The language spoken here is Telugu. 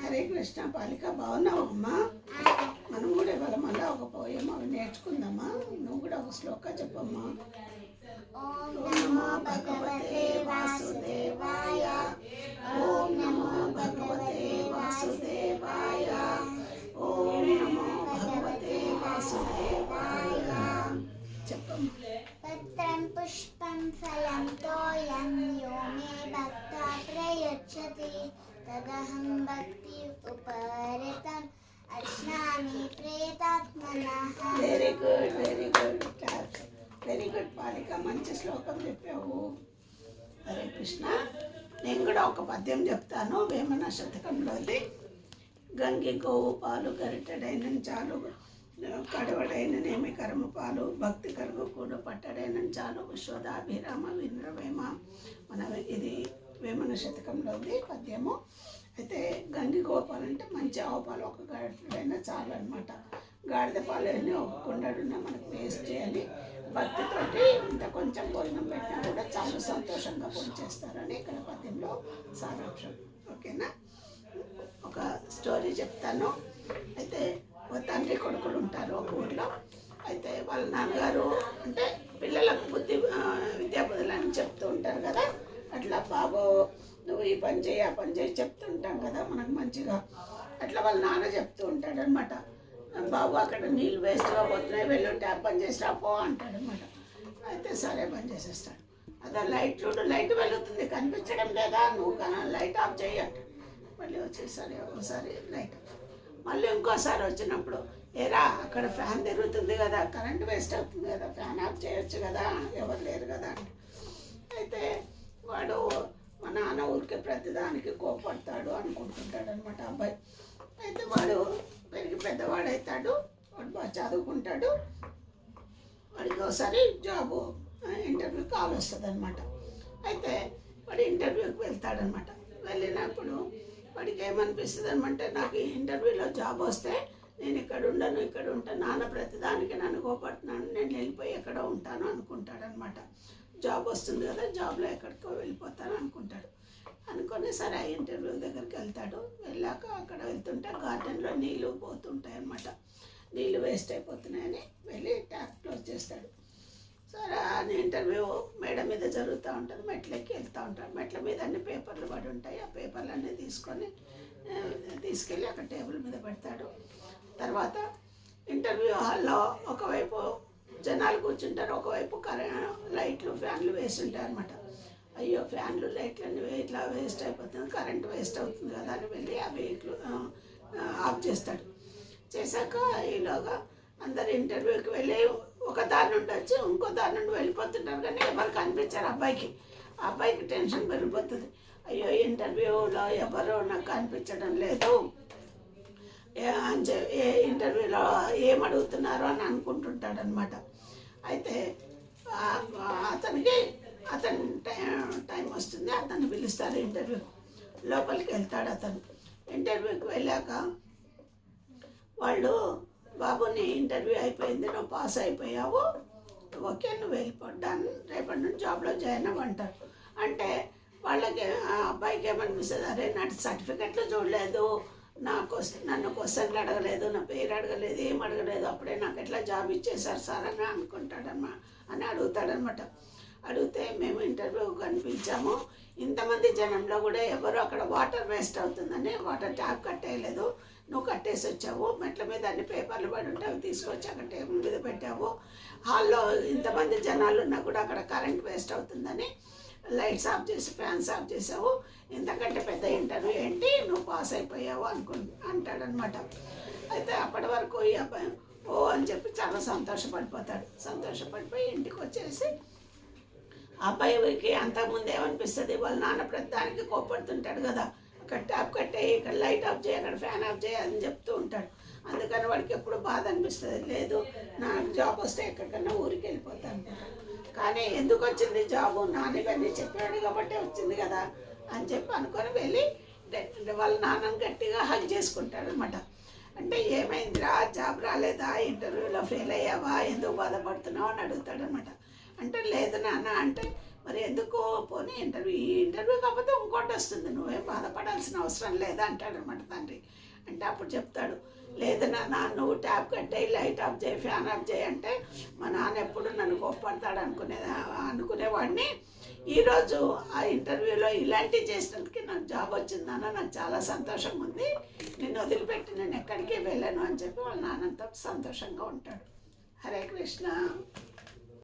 హరే కృష్ణ బాలిక, బాగున్నావమ్మా? మనం కూడా ఇవాళ మళ్ళీ ఒక పోయం అవి నేర్చుకుందామా? నువ్వు కూడా ఒక శ్లోక చెప్పమ్మా. ఓం నమో భగవతే వాసుదేవాయ. ఓం నమో భగవతే వాసుదేవాయ. ఓం నమో భగవతే వాసుదేవాయ. చెప్పమ్మా. పత్రం పుష్పం ఫలం తోయం యో మే భక్త్యా ప్రయచ్చతి తదహం భక్తి ఉపరితం అశ్నామి ప్రేతాత్మనః. Very good, very good, very good బాలిక, మంచి శ్లోకం చెప్పావు. హరే కృష్ణ. నేను కూడా ఒక పద్యం చెప్తాను, వేమన శతకంలోది. గంగి గోవు పాలు గరిటెడైన చాలు, కడవడైన నేమి కరము పాలు, భక్తి కరుగు కూడా పట్టడైన చాలు, విశ్వదాభిరామ వినరవేమ. మన ఇది వేమన శతకంలోది పద్యము. అయితే గంగి గోపాలు అంటే మంచి ఆవు పాలు ఒక గరిటెడైనా చాలు అనమాట. గాడిద పాలు అన్నీ ఒక కుండడున్న మనకు వేస్ట్ చేయాలి. భక్తితోటి ఇంత కొంచెం భోజనం పెట్టినా కూడా చాలా సంతోషంగా చేస్తారని ఇక్కడ పద్యంలో సారాంశం. ఓకేనా? ఒక స్టోరీ చెప్తాను. అయితే ఒక తండ్రి కొడుకులు ఉంటారు ఒక ఊళ్ళో. అయితే వాళ్ళ నాన్నగారు అంటే పిల్లలకు విద్యాబుద్ధులు అని చెప్తూ ఉంటారు కదా. అట్లా బాబు నువ్వు ఈ పని చేయి ఆ పని చేయి చెప్తుంటాం కదా మనకు మంచిగా. అట్లా వాళ్ళ నాన్న చెప్తూ ఉంటాడు అనమాట. బాబు అక్కడ నీళ్ళు వేస్ట్గా పోతున్నాయి, వెళ్ళి ట్యాప్ పని చేసి రాపో అంటాడు అనమాట. అయితే సరే పని చేసేస్తాడు. అదే లైట్ చూడు, లైట్ వెలుగుతుంది కనిపించడం లేదా, నువ్వు లైట్ ఆఫ్ చేయి అంటాడు. మళ్ళీ వచ్చేసరి ఒకసారి లైట్, మళ్ళీ ఇంకోసారి వచ్చినప్పుడు ఏరా అక్కడ ఫ్యాన్ తిరుగుతుంది కదా, కరెంట్ వేస్ట్ అవుతుంది కదా, ఫ్యాన్ ఆఫ్ చేయొచ్చు కదా, ఎవరు లేరు కదా అంటే. అయితే వాడు మా నాన్న ఊరికే ప్రతిదానికి కోపడతాడు అనుకుంటుంటాడు అనమాట అబ్బాయి. అయితే వాడు పెరిగి పెద్దవాడవుతాడు, వాడు బాగా చదువుకుంటాడు. వాడికి ఒకసారి జాబు ఇంటర్వ్యూ కాల్ వస్తుంది అనమాట. అయితే వాడు ఇంటర్వ్యూకి వెళ్తాడనమాట. వెళ్ళినప్పుడు వాడికి ఏమనిపిస్తుంది అనమాట, నాకు ఈ ఇంటర్వ్యూలో జాబ్ వస్తే నేను ఇక్కడ ఉండను, ఇక్కడ ఉంటాను, నాన్న ప్రతిదానికి నన్ను కోపడుతున్నాను, నేను వెళ్ళిపోయి ఎక్కడో ఉంటాను అనుకుంటాడనమాట. జాబ్ వస్తుంది కదా, జాబ్లో ఎక్కడికో వెళ్ళిపోతాను అనుకుంటాడు. అనుకొని సరే ఆ ఇంటర్వ్యూ దగ్గరికి వెళ్తాడు. వెళ్ళాక అక్కడ వెళ్తుంటే గార్డెన్లో నీళ్ళు పోతుంటాయి అన్నమాట. నీళ్ళు వేస్ట్ అయిపోతున్నాయని వెళ్ళి ట్యాప్ క్లోజ్ చేస్తాడు. సరే ఆ ఇంటర్వ్యూ మేడ మీద జరుగుతూ ఉంటుంది. మెట్లెక్కి వెళ్తూ ఉంటాడు. మెట్ల మీద అన్ని పేపర్లు పడి ఉంటాయి. ఆ పేపర్లన్నీ తీసుకెళ్ళి అక్కడ టేబుల్ మీద పెడతాడు. తర్వాత ఇంటర్వ్యూ హాల్లో ఒకవైపు జనాలు కూర్చుంటారు, ఒకవైపు లైట్లు ఫ్యాన్లు వేసి ఉంటాయి అన్నమాట. అయ్యో ఫ్యాన్లు లైట్లు అన్నీ ఇట్లా వేస్ట్ అయిపోతుంది, కరెంట్ వేస్ట్ అవుతుంది కదా అని వెళ్ళి ఆ వెహికల్ ఆఫ్ చేస్తాడు. చేశాక ఈలోగా అందరు ఇంటర్వ్యూకి వెళ్ళి ఒక దారి నుండి వచ్చి ఇంకో దారి నుండి వెళ్ళిపోతుంటారు, కానీ ఎవరు కనిపించారు అబ్బాయికి. ఆ అబ్బాయికి టెన్షన్ పెరిగిపోతుంది. అయ్యో ఇంటర్వ్యూలో ఎవరు నాకు కనిపించడం లేదు, ఇంటర్వ్యూలో ఏం అడుగుతున్నారు అని అనుకుంటుంటాడు అనమాట. అయితే అతని టైం వస్తుంది, అతన్ని పిలుస్తారు ఇంటర్వ్యూ. లోపలికి వెళ్తాడు అతను. ఇంటర్వ్యూకి వెళ్ళాక వాళ్ళు బాబు నీ ఇంటర్వ్యూ అయిపోయింది, నువ్వు పాస్ అయిపోయావు, ఓకే నువ్వు వెళ్ళిపోడ్డాను, రేపటి నుంచి జాబ్లో జాయిన్ అవ్వంటారు. అంటే వాళ్ళకి ఆ అబ్బాయికి ఏమనిపిస్తుంది, అరే నా సర్టిఫికెట్లు చూడలేదు, నన్ను క్వశ్చన్లు అడగలేదు, నా పేరు అడగలేదు, ఏం అడగలేదు, అప్పుడే నాకు ఎట్లా జాబ్ ఇచ్చేసారు సార్ అని అనుకుంటాడమ్మా అని అడుగుతాడనమాట. అడిగితే మేము ఇంటర్వ్యూకి కనిపించాము, ఇంతమంది జనంలో కూడా ఎవరు అక్కడ వాటర్ వేస్ట్ అవుతుందని వాటర్ ట్యాప్ కట్టేయలేదు, నువ్వు కట్టేసి వచ్చావు, మెట్ల మీద అన్ని పేపర్లు పడి ఉంటే అవి తీసుకొచ్చి అక్కడ టేబుల్ మీద పెట్టావు, హాల్లో ఇంతమంది జనాలు ఉన్నా కూడా అక్కడ కరెంట్ వేస్ట్ అవుతుందని లైట్స్ ఆఫ్ చేసి ఫ్యాన్స్ ఆఫ్ చేసావు, ఇంతకంటే పెద్ద ఇంటర్వ్యూ ఏంటి, నువ్వు పాస్ అయిపోయావు అంటాడనమాట. అయితే అప్పటి వరకు ఈ అబ్బాయి ఓ అని చెప్పి చాలా సంతోషపడిపోతాడు. సంతోషపడిపోయి ఇంటికి వచ్చేసి అబ్బాయికి అంతకుముందు ఏమనిపిస్తుంది, వాళ్ళ నాన్న ప్రతిదానికి కోపడుతుంటాడు కదా, అక్కడ ట్యాప్ కట్టేయి, ఇక్కడ లైట్ ఆఫ్ చేయి, అక్కడ ఫ్యాన్ ఆఫ్ చేయి అని చెప్తూ ఉంటాడు. అందుకని వాడికి ఎప్పుడు బాధ అనిపిస్తుంది, లేదు నాకు జాబ్ వస్తే ఎక్కడికన్నా ఊరికి వెళ్ళిపోతాను, కానీ ఎందుకు వచ్చింది జాబు, నాన్నగారిని చెప్పాడు కాబట్టి వచ్చింది కదా అని చెప్పి అనుకొని వెళ్ళి వాళ్ళ నాన్నని గట్టిగా హగ్ చేసుకుంటాడు అనమాట. అంటే ఏమైందిరా, జాబ్ రాలేదా, ఇంటర్వ్యూలో ఫెయిల్ అయ్యావా, ఎందుకు బాధపడుతున్నావు అని అడుగుతాడు అనమాట. అంటే లేదు నాన్న అంటే మరి ఎందుకు పోనీ ఈ ఇంటర్వ్యూ కాకపోతే ఇంకోటి వస్తుంది, నువ్వేం బాధపడాల్సిన అవసరం లేదా అంటాడనమాట తండ్రి. అంటే అప్పుడు చెప్తాడు, లేదు నాన్న నువ్వు ట్యాప్ కట్టేయి, లైట్ ఆఫ్ చేయి, ఫ్యాన్ ఆఫ్ చేయి అంటే మా నాన్న ఎప్పుడు నన్ను కోప్పడతాడు అనుకునేవాడిని. ఈరోజు ఆ ఇంటర్వ్యూలో ఇలాంటివి చేసినందుకు నాకు జాబ్ వచ్చిందన్న, నాకు చాలా సంతోషంగా ఉంది, నిన్ను వదిలిపెట్టి నేను ఎక్కడికి వెళ్ళను అని చెప్పి వాళ్ళ నాన్నంతా సంతోషంగా ఉంటాడు. హరే కృష్ణ.